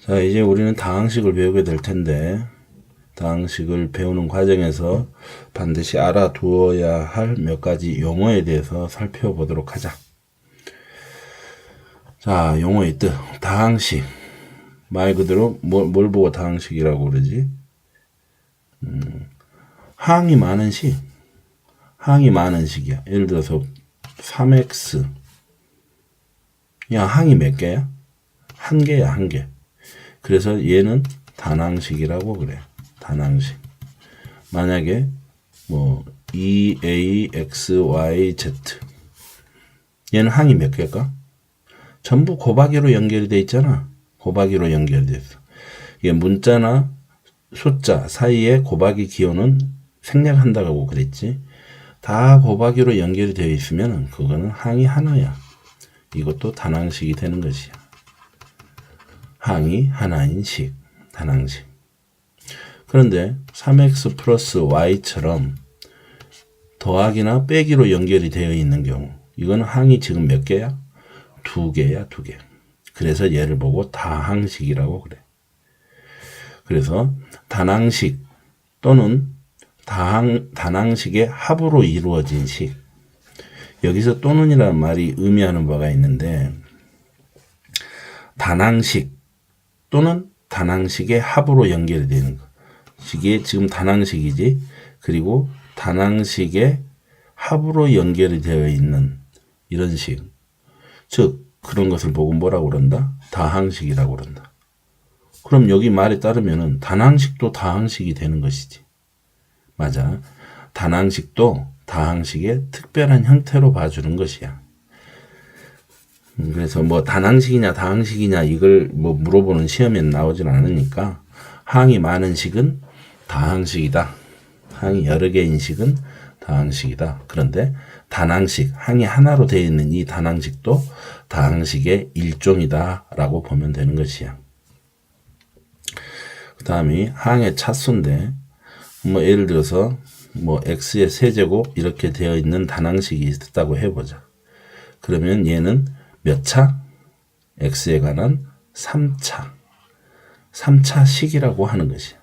자, 이제 우리는 다항식을 배우게 될 텐데, 다항식을 배우는 과정에서 반드시 알아두어야 할 몇 가지 용어에 대해서 살펴보도록 하자. 자, 용어의 뜻. 다항식. 말 그대로 뭘 보고 다항식이라고 그러지? 항이 많은 식. 항이 많은 식이야. 예를 들어서 3x. 야, 항이 몇 개야? 한 개야, 한 개. 그래서 얘는 단항식이라고 그래. 단항식. 만약에 뭐 2axyz 얘는 항이 몇 개일까? 전부 곱하기로 연결이 돼 있잖아. 곱하기로 연결돼 있어. 이게 문자나 숫자 사이에 곱하기 기호는 생략한다고 그랬지. 다 곱하기로 연결이 되어 있으면 그거는 항이 하나야. 이것도 단항식이 되는 것이야. 항이 하나인 식, 단항식. 그런데 3x 플러스 y처럼 더하기나 빼기로 연결이 되어 있는 경우, 이거는 항이 지금 몇 개야? 두 개야, 두 개. 그래서 얘를 보고 다항식이라고 그래. 그래서 단항식 또는 단항식의 합으로 이루어진 식. 여기서 또는이라는 말이 의미하는 바가 있는데, 단항식 또는 단항식의 합으로 연결이 되는 거. 이게 지금 단항식이지. 그리고 단항식의 합으로 연결이 되어 있는 이런 식. 즉 그런 것을 보고 뭐라고 그런다? 다항식이라고 그런다. 그럼 여기 말에 따르면은 단항식도 다항식이 되는 것이지. 맞아. 단항식도 다항식의 특별한 형태로 봐주는 것이야. 그래서 뭐 단항식이냐 다항식이냐 이걸 뭐 물어보는 시험에는 나오진 않으니까 항이 많은 식은 다항식이다. 항이 여러 개인 식은 다항식이다. 그런데 단항식, 항이 하나로 되어 있는 이 단항식도 다항식의 일종이다 라고 보면 되는 것이야. 그 다음이 항의 차수인데, 뭐 예를 들어서 뭐 x의 세제곱 이렇게 되어 있는 단항식이 있다고 해보자. 그러면 얘는 몇 차? x에 관한 3차. 3차식이라고 하는 것이야.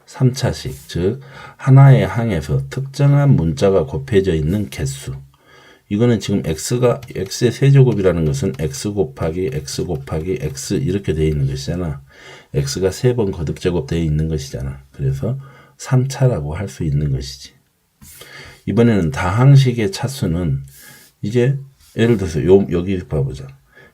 3차식, 즉 하나의 항에서 특정한 문자가 곱해져 있는 개수. 이거는 지금 x의 세제곱이라는 것은 x 곱하기 x 곱하기 x 이렇게 되어 있는 것이잖아. x가 3번 거듭 제곱되어 있는 것이잖아. 그래서 3차라고 할 수 있는 것이지. 이번에는 다항식의 차수는 이제 예를 들어서 여기 봐보자.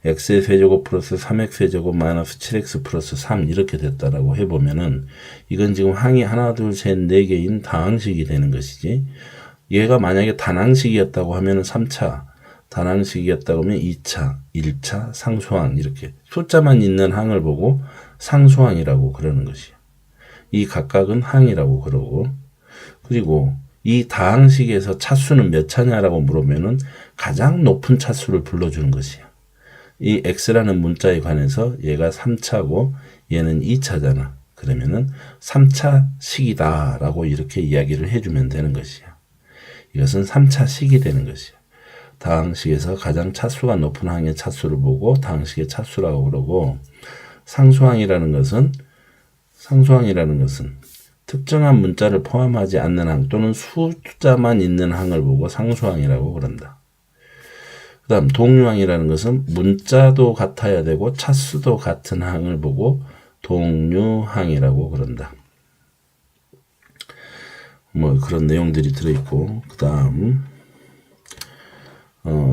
x의 세제곱 플러스 3x 세제곱 마이너스 7x 플러스 3 이렇게 됐다라고 해보면은 이건 지금 항이 하나 둘 셋 네 개인 다항식이 되는 것이지. 얘가 만약에 단항식이었다고 하면은 3차, 단항식이었다고 하면 2차, 1차, 상수항 이렇게 숫자만 있는 항을 보고 상수항이라고 그러는 것이야. 이 각각은 항이라고 그러고, 그리고 이 다항식에서 차수는 몇 차냐라고 물으면은 가장 높은 차수를 불러주는 것이야. 이 x라는 문자에 관해서 얘가 3차고 얘는 2차잖아. 그러면은 3차식이다 라고 이렇게 이야기를 해주면 되는 것이야. 이것은 3차식이 되는 것이야. 다항식에서 가장 차수가 높은 항의 차수를 보고 다항식의 차수라고 그러고, 상수항이라는 것은 특정한 문자를 포함하지 않는 항 또는 숫자만 있는 항을 보고 상수항이라고 그런다. 그 다음 동류항이라는 것은 문자도 같아야 되고 차수도 같은 항을 보고 동류항이라고 그런다. 뭐 그런 내용들이 들어있고, 그 다음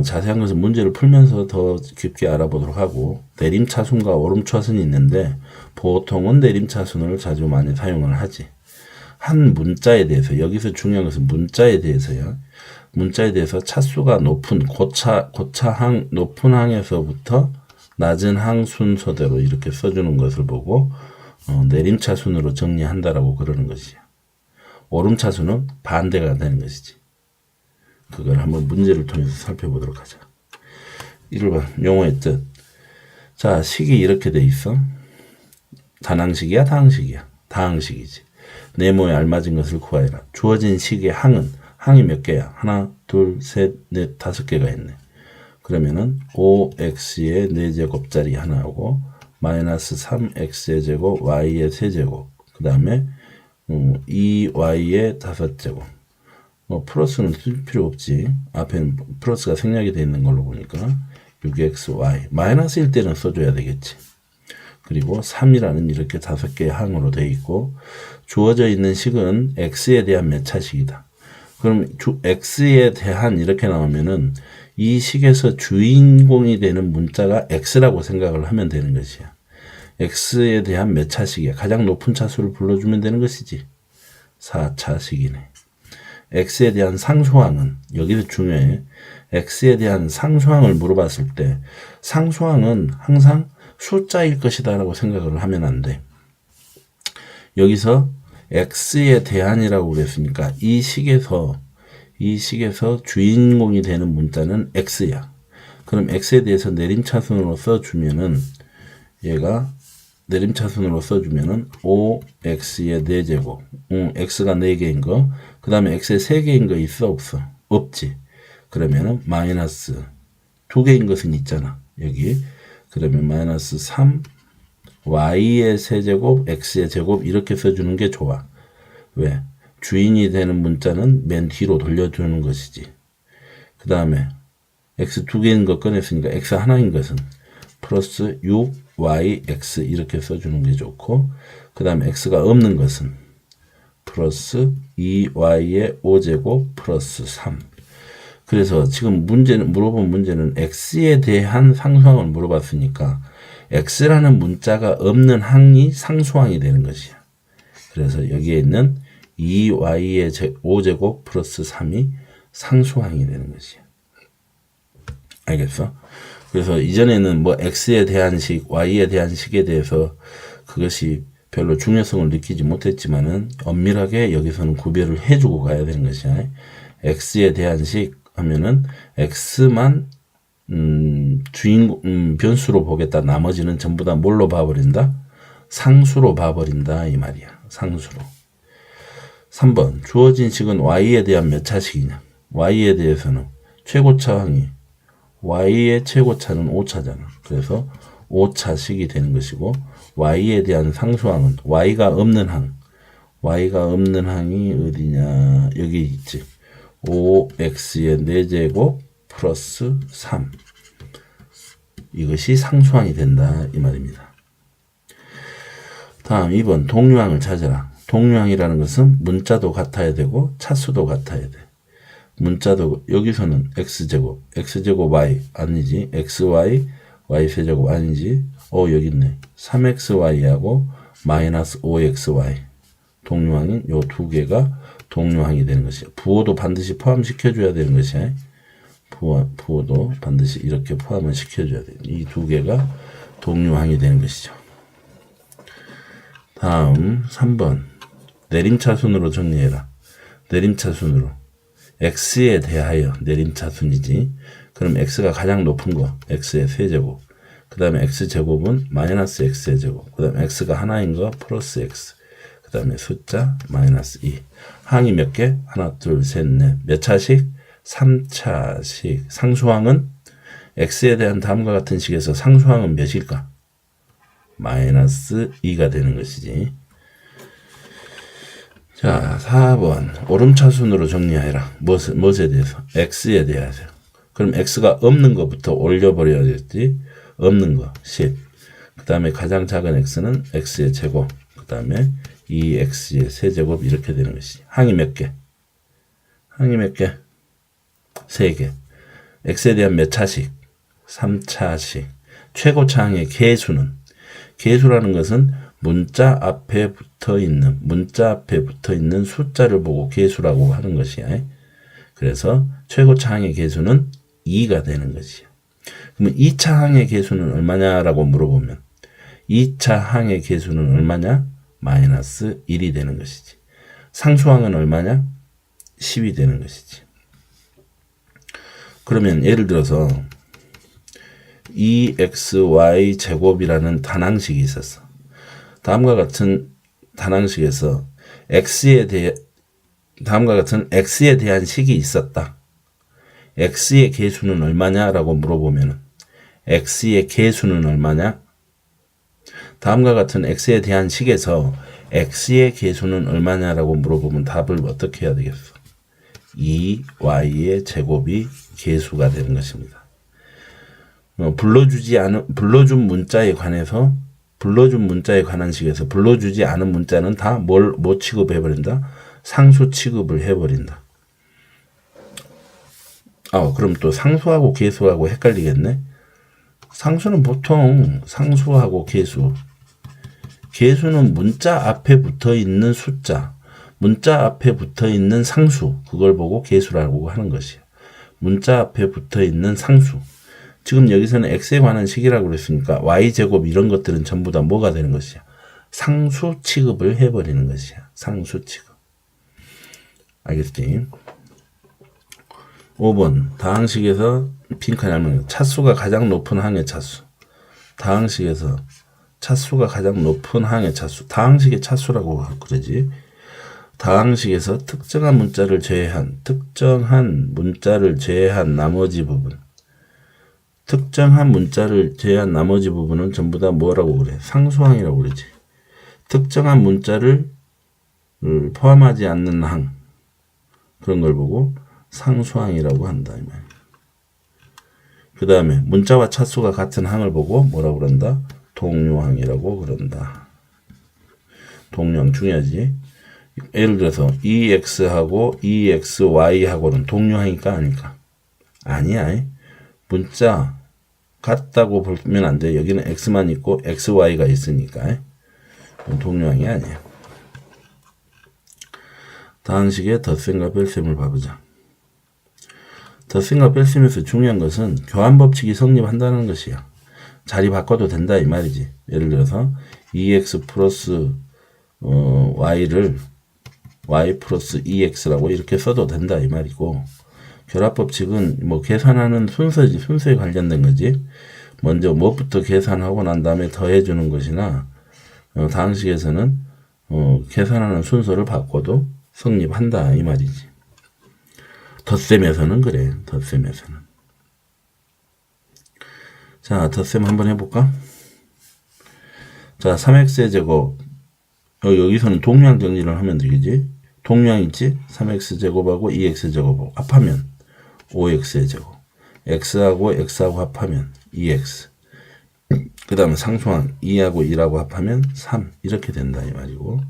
자세한 것은 문제를 풀면서 더 깊게 알아보도록 하고, 내림차순과 오름차순이 있는데 보통은 내림차순을 자주 많이 사용을 하지. 한 문자에 대해서, 여기서 중요한 것은 문자에 대해서요. 문자에 대해서 차수가 높은 고차항 높은 항에서부터 낮은 항 순서대로 이렇게 써주는 것을 보고 내림차순으로 정리한다라고 그러는 것이야. 오름차순은 반대가 되는 것이지. 그걸 한번 문제를 통해서 살펴보도록 하자. 1번 용어의 뜻. 자, 식이 이렇게 돼 있어. 단항식이야 다항식이야? 다항식이지. 네모에 알맞은 것을 구하여라. 주어진 식의 항이 몇 개야? 하나, 둘, 셋, 넷, 5개가 있네. 그러면은 5x의 4제곱짜리 하나하고 마이너스 3x의 제곱 y의 세제곱 그 다음에 2y의 5제곱 플러스는 쓸 필요 없지. 앞에는 플러스가 생략이 되어 있는 걸로 보니까 6xy 마이너스일 때는 써줘야 되겠지. 그리고 3이라는 이렇게 5개의 항으로 되어 있고 주어져 있는 식은 x에 대한 몇 차식이다. 그럼 x에 대한 이렇게 나오면은 이 식에서 주인공이 되는 문자가 x라고 생각을 하면 되는 것이야. x에 대한 몇 차식이야. 가장 높은 차수를 불러주면 되는 것이지. 4차식이네. x에 대한 상수항은 여기서 중요해. x에 대한 상수항을 물어봤을 때 상수항은 항상 숫자일 것이다 라고 생각을 하면 안 돼. 여기서 x에 대한이라고 그랬으니까 이 식에서 주인공이 되는 문자는 x야. 그럼 x에 대해서 내림차순으로 써주면은 얘가 내림차순으로 써주면은 5x의 4제곱 x가 4개인 거 그 다음에 x의 3개인 거 있어 없어? 없지. 그러면은 마이너스 2개인 것은 있잖아 여기. 그러면 마이너스 3 y의 세제곱 x의 제곱 이렇게 써주는 게 좋아. 왜? 주인이 되는 문자는 맨 뒤로 돌려주는 것이지. 그 다음에 x 2개인 거 꺼냈으니까 x 하나인 것은 플러스 6yx 이렇게 써주는 게 좋고 그 다음에 x가 없는 것은 플러스 2y의 5제곱 플러스 3. 그래서 지금 물어본 문제는 x에 대한 상수항을 물어봤으니까 x라는 문자가 없는 항이 상수항이 되는 것이야. 그래서 여기에 있는 2y의 5제곱 플러스 3이 상수항이 되는 것이야. 알겠어? 그래서 이전에는 뭐 x에 대한 식, y에 대한 식에 대해서 그것이 별로 중요성을 느끼지 못했지만은 엄밀하게 여기서는 구별을 해주고 가야 되는 것이야. x에 대한 식 하면은 x만 변수로 보겠다. 나머지는 전부 다 뭘로 봐버린다? 상수로 봐버린다 이 말이야. 상수로. 3번 주어진 식은 y에 대한 몇 차식이냐. y에 대해서는 최고차항이 y의 최고차는 5차잖아. 그래서 5차식이 되는 것이고 y에 대한 상수항은 y가 없는 항. y가 없는 항이 어디냐. 여기 있지. 5x의 4제곱 플러스 3. 이것이 상수항이 된다 이 말입니다. 다음 2번 동류항을 찾아라. 동류항이라는 것은 문자도 같아야 되고 차수도 같아야 돼. 문자도 여기서는 x제곱 y 아니지. xy y세제곱 아니지. 여기 있네. 3xy하고 마이너스 5xy 동류항인 요 두 개가 동류항이 되는 것이야. 부호도 반드시 포함시켜줘야 되는 것이야. 부호도 반드시 이렇게 포함을 시켜줘야 돼. 이 두 개가 동류항이 되는 것이죠. 다음 3번 내림차순으로 정리해라. 내림차순으로 x에 대하여 내림차순이지. 그럼 x가 가장 높은 거 x의 세제곱 그 다음에 x제곱은 마이너스 x의 제곱 그 다음에 x가 하나인 거 플러스 x 그 다음에 숫자 마이너스 2 항이 몇 개? 하나 둘 셋 넷 몇 차식? 3차식. 상수항은 x에 대한 다음과 같은 식에서 상수항은 몇일까? 마이너스 2가 되는 것이지. 자 4번 오름차순으로 정리하라. 무엇에 대해서? x에 대해서. 그럼 x가 없는 것부터 올려버려야겠지. 없는 거 10. 그 다음에 가장 작은 x는 x의 제곱 그 다음에 2x의 세제곱 이렇게 되는 것이지. 항이 몇 개? 항이 몇 개? 3개. x에 대한 몇 차식? 3차식. 최고차항의 개수는? 개수라는 것은 문자 앞에 붙어 있는 숫자를 보고 개수라고 하는 것이야. 그래서 최고차항의 개수는 2가 되는 것이야. 그러면 2차 항의 개수는 얼마냐라고 물어보면 2차 항의 개수는 얼마냐? 마이너스 1이 되는 것이지. 상수항은 얼마냐? 10이 되는 것이지. 그러면 예를 들어서 2xy 제곱이라는 단항식이 있었어. 다음과 같은 단항식에서 다음과 같은 x에 대한 식이 있었다. x의 개수는 얼마냐라고 물어보면 x의 개수는 얼마냐? 다음과 같은 x에 대한 식에서 x의 계수는 얼마냐라고 물어보면 답을 어떻게 해야 되겠어? 2y의 제곱이 계수가 되는 것입니다. 불러준 문자에 관한 식에서 불러주지 않은 문자는 다 뭐 취급해버린다? 상수 취급을 해버린다. 그럼 또 상수하고 계수하고 헷갈리겠네? 상수는 보통 상수하고 계수는 문자 앞에 붙어 있는 숫자, 문자 앞에 붙어 있는 상수, 그걸 보고 계수라고 하는 것이에요. 문자 앞에 붙어 있는 상수. 지금 여기서는 x에 관한 식이라고 그랬으니까 y제곱 이런 것들은 전부 다 뭐가 되는 것이야? 상수 취급을 해버리는 것이야. 상수 취급. 알겠지? 5번 다항식에서 빈칸에 하면 차수가 가장 높은 항의 차수. 다항식에서 차수가 가장 높은 항의 차수. 다항식의 차수라고 그러지. 다항식에서 특정한 문자를 제외한 나머지 부분. 특정한 문자를 제외한 나머지 부분은 전부 다 뭐라고 그래? 상수항이라고 그러지. 특정한 문자를 포함하지 않는 항. 그런 걸 보고 상수항이라고 한다. 이 말이야. 그 다음에 문자와 차수가 같은 항을 보고 뭐라고 그런다? 동료항이라고 그런다. 동료항 중요하지. 예를 들어서 EX하고 EXY하고는 동료항일까 아닐까? 아니야. 문자 같다고 보면 안 돼. 여기는 X만 있고 XY가 있으니까 동료항이 아니에요. 다항식의 덧셈과 뺄셈을 봐보자. 덧셈과 뺄셈에서 중요한 것은 교환법칙이 성립한다는 것이야. 자리 바꿔도 된다 이 말이지. 예를 들어서 2x 플러스 y를 y 플러스 2x라고 이렇게 써도 된다 이 말이고, 결합법칙은 뭐 계산하는 순서에 관련된 거지. 먼저 뭐부터 계산하고 난 다음에 더해주는 것이나 다항식에서는 계산하는 순서를 바꿔도 성립한다 이 말이지. 덧셈에서는 그래. 덧셈에서는. 자, 덧셈 한번 해볼까? 자, 3x의 제곱. 여기서는 동량 정리를 하면 되겠지. 동량 있지? 3x 제곱하고 2x 제곱하고 합하면 5x의 제곱. x하고 x하고 합하면 2x. 그 다음에 상수항 2하고 2라고 합하면 3. 이렇게 된다 이 말이고,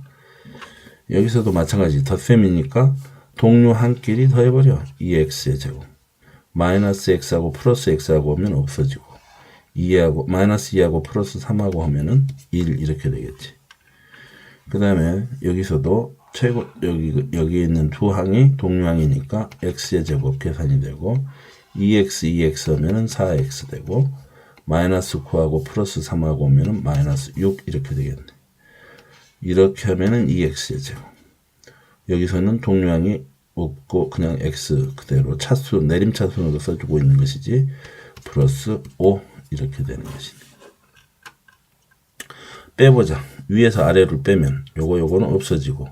여기서도 마찬가지. 덧셈이니까 동료항끼리 더해버려. 2x의 제곱. 마이너스 x하고 플러스 x하고 하면 없어지고, 마이너스 2하고 플러스 3하고 하면은 1 이렇게 되겠지. 그 다음에 여기서도 여기 있는 두 항이 동료항이니까 x의 제곱 계산이 되고, 2x 하면은 4x 되고, 마이너스 9하고 플러스 3하고 오면은 마이너스 6 이렇게 되겠네. 이렇게 하면은 2x의 제곱. 여기서는 동료항이 없고 그냥 x 그대로 내림차순으로 써주고 있는 것이지. 플러스 5 이렇게 되는 것이네. 빼보자. 위에서 아래를 빼면 요거는 없어지고,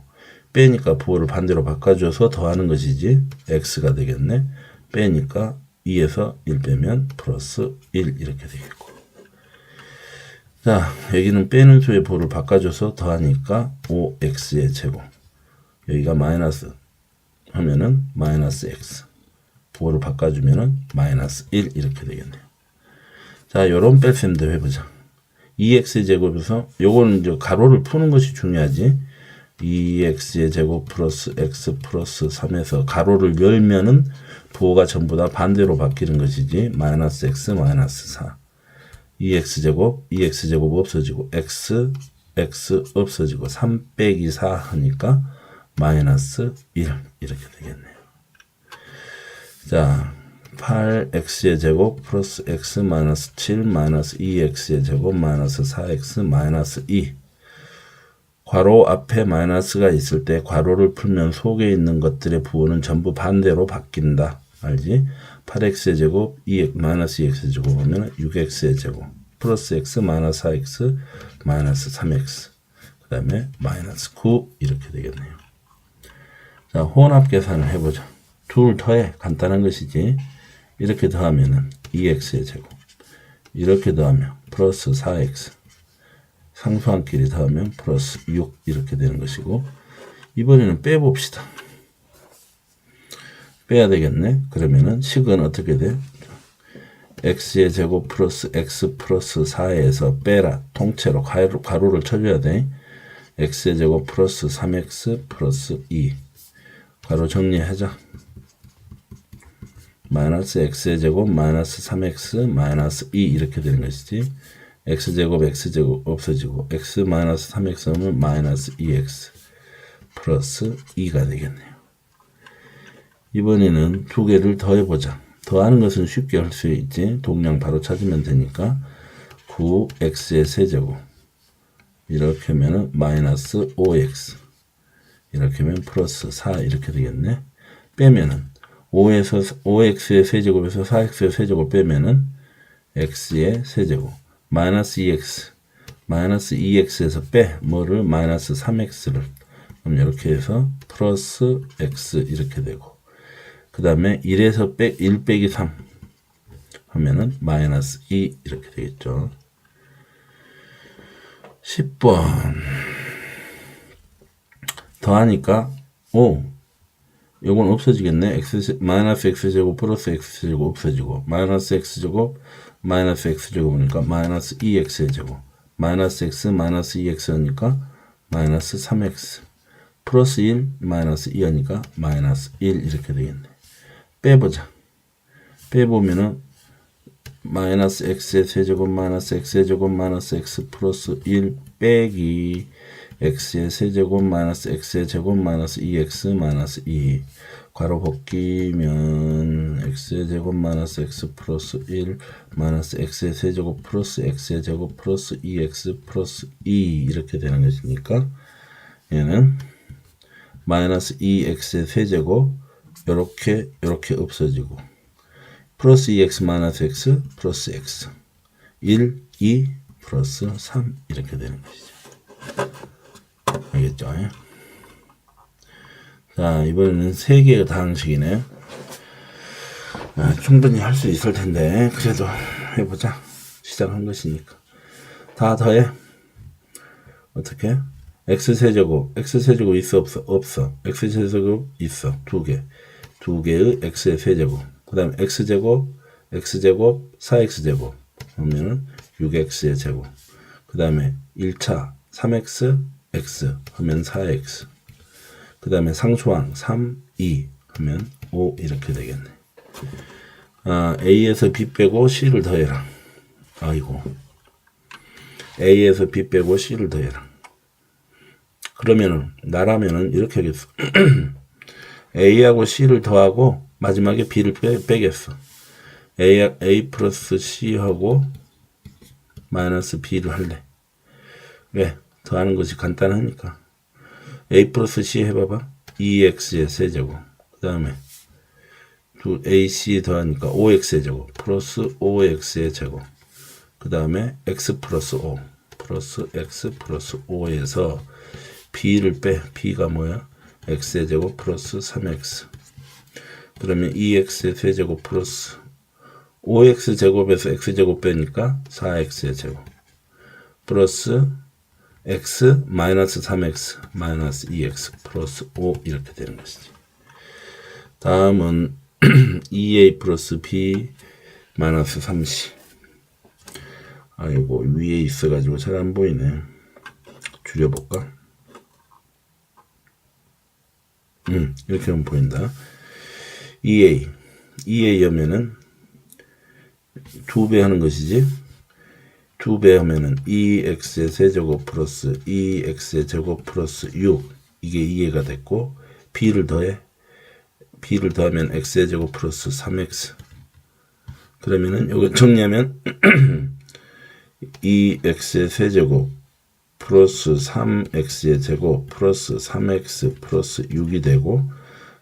빼니까 부호를 반대로 바꿔줘서 더하는 것이지. x가 되겠네. 빼니까 2에서 1 빼면 플러스 1 이렇게 되겠고, 자 여기는 빼는 수의 부호를 바꿔줘서 더하니까 5x의 제곱. 여기가 마이너스 하면은 마이너스 x. 부호를 바꿔주면은 마이너스 1 이렇게 되겠네요. 자, 요런 뺄셈도 해보자. 2x의 제곱에서 요거는 이제 가로를 푸는 것이 중요하지. 2x의 제곱 플러스 x 플러스 3에서 가로를 열면은 부호가 전부 다 반대로 바뀌는 것이지. 마이너스 x 마이너스 4. 2x제곱 없어지고 x 없어지고 3 빼기 4 하니까 마이너스 1 이렇게 되겠네요. 자, 8x의 제곱 플러스 x 마이너스 7 마이너스 2x의 제곱 마이너스 4x 마이너스 2. 괄호 앞에 마이너스가 있을 때 괄호를 풀면 속에 있는 것들의 부호는 전부 반대로 바뀐다. 알지? 8x의 제곱 마이너스 2x의 제곱 하면 6x의 제곱 플러스 x 마이너스 4x 마이너스 3x 그 다음에 마이너스 9 이렇게 되겠네요. 자, 혼합 계산을 해보자. 둘 더해. 간단한 것이지. 이렇게 더하면은 2x의 제곱, 이렇게 더하면 플러스 4x, 상수항끼리 더하면 플러스 6 이렇게 되는 것이고, 이번에는 빼봅시다. 빼야 되겠네. 그러면은 식은 어떻게 돼? x의 제곱 플러스 x 플러스 4에서 빼라. 통째로 가로를 쳐줘야 돼. x의 제곱 플러스 3x 플러스 2. 가로 정리하자. 마이너스 x의 제곱 마이너스 3x 마이너스 2 이렇게 되는 것이지. x제곱 x제곱 없어지고 x 마이너스 3x 하면 마이너스 2x 플러스 2가 되겠네요. 이번에는 두 개를 더해보자. 더하는 것은 쉽게 할 수 있지. 동량 바로 찾으면 되니까 9x의 세제곱 이렇게 하면 마이너스 5x 이렇게 하면 플러스 4 이렇게 되겠네. 빼면은 5x의 세제곱에서 4x의 세제곱 빼면은 x의 세제곱 마이너스 2x 마이너스 2x에서 빼 뭐를 마이너스 3x를 그럼 이렇게 해서 플러스 x 이렇게 되고 그 다음에 1에서 1 빼기 3 하면은 마이너스 2 이렇게 되겠죠. 10번 더하니까 요건 없어지겠네. 마이너스 x제곱 플러스 x제곱 없어지고 마이너스 x제곱 마이너스 x제곱이니까 마이너스 2x의 제곱 마이너스 x 마이너스 2x 하니까 마이너스 3x 플러스 1 마이너스 2 하니까 마이너스 1 이렇게 되겠네. 빼보자. 빼보면은 마이너스 x의 세제곱 마이너스 x의 제곱 마이너스 x 플러스 1 빼기 x의 세제곱 마이너스 x의 제곱 마이너스 2x 마이너스 2 괄호 벗기면 x의 제곱 마이너스 x 플러스 1 마이너스 x의 세제곱 플러스 x의 제곱 플러스 2x 플러스 2 이렇게 되는 것이니까 얘는 마이너스 2x의 세제곱 요렇게 없어지고 플러스 2x 마이너스 x 플러스 x 1, 2 플러스 3 이렇게 되는 것이죠. 알겠죠? 자, 이번에는 3개의 다항식이네. 충분히 할 수 있을 텐데 그래도 해보자. 시작한 것이니까. 다 더해. 어떻게? x세제곱 있어 없어. x세제곱 있어. 2개. 2개의 x의 세제곱. 그 다음에 x제곱 4x제곱 하면은 6x의 제곱. 그 다음에 1차 3x x 하면 4x. 그 다음에 상수항 3, 2 하면 5 이렇게 되겠네. a에서 b 빼고 c를 더해라. 아이고. a에서 b 빼고 c를 더해라. 그러면은 나라면은 이렇게 하겠어. a하고 c를 더하고 마지막에 b를 빼겠어. a 플러스 c하고 마이너스 b를 할래. 왜? 더하는 것이 간단하니까. a 플러스 c 해봐봐. 2x의 세제곱. 그 다음에 ac 더하니까 5x의 제곱 플러스 5x의 제곱. 그 다음에 x 플러스 5 플러스 x 플러스 5에서 b를 빼. b가 뭐야? x의 제곱 플러스 3x. 그러면 2x의 세제곱 플러스 5x 제곱에서 x제곱 빼니까 4x의 제곱 플러스 x 마이너스 3x 마이너스 2x 플러스 5 이렇게 되는 것이지. 다음은 2a 플러스 b 마이너스 3c. 아이고 위에 있어가지고 잘 안 보이네. 줄여볼까? 이렇게 하면 보인다. 2a 하면은 2배 하는 것이지. 2배 하면은 2x의 세제곱 플러스 2x의 제곱 플러스 6 이게 2a가 됐고 b를 더해. b를 더하면 x의 제곱 플러스 3x. 그러면은 요거 정리하면 2x의 세제곱 플러스 3x의 제곱 플러스 3x 플러스 6이 되고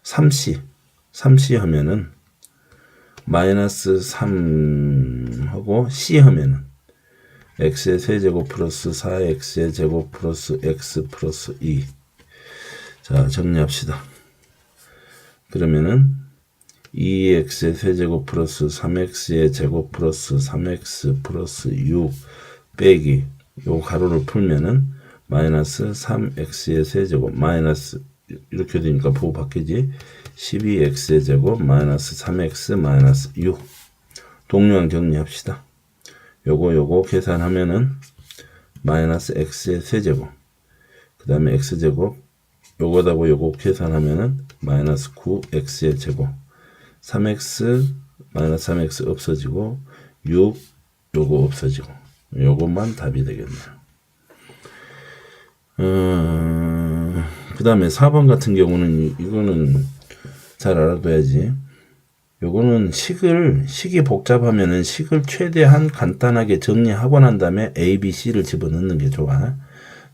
3c 하면은 마이너스 3 하고 c 하면은 x의 세제곱 플러스 4x의 제곱 플러스 x 플러스 2. 자, 정리합시다. 그러면은 2x의 세제곱 플러스 3x의 제곱 플러스 3x 플러스 6 빼기 요 가로를 풀면은 마이너스 3x의 세제곱 마이너스 이렇게 되니까 부호 바뀌지. 12x의 제곱 마이너스 3x 마이너스 6. 동류항 정리합시다. 요거 계산하면은 마이너스 x의 세제곱 그 다음에 x제곱 요거다고 요거 계산하면은 마이너스 9x의 제곱 3x 마이너스 3x 없어지고 6 요거 없어지고 요것만 답이 되겠네요. 그 다음에 4번 같은 경우는 이거는 잘 알아둬야지. 요거는 식이 복잡하면은 식을 최대한 간단하게 정리하고 난 다음에 A, B, C를 집어넣는 게 좋아.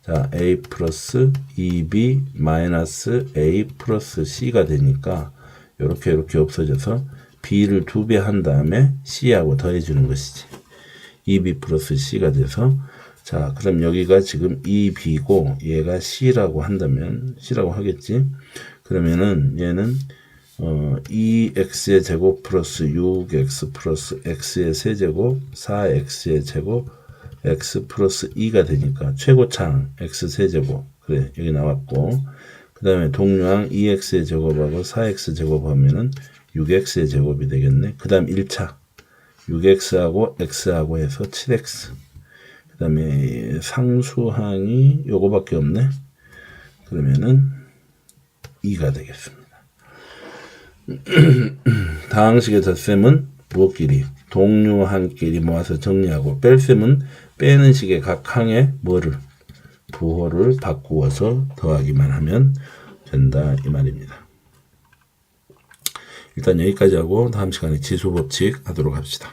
자, A 플러스 2B 마이너스 A 플러스 C가 되니까 요렇게 없어져서 B를 2배 한 다음에 C하고 더해주는 것이지. 2B 플러스 C가 돼서 자, 그럼 여기가 지금 2B고 얘가 C라고 한다면 C라고 하겠지. 그러면은 얘는 2x의 제곱 플러스 6x 플러스 x의 세제곱 4x의 제곱 x 플러스 2가 되니까 최고차항 x 세제곱 그래 여기 나왔고 그 다음에 동류항 2x의 제곱하고 4x 제곱하면은 6x의 제곱이 되겠네. 그 다음 1차 6x하고 x하고 해서 7x 그 다음에 상수항이 요거밖에 없네. 그러면은 2가 되겠습니다. 다항식의 덧셈은 무엇끼리? 동류항끼리 모아서 정리하고 뺄셈은 빼는 식의 각 항에 뭐를? 부호를 바꾸어서 더하기만 하면 된다 이 말입니다. 일단 여기까지 하고 다음 시간에 지수법칙 하도록 합시다.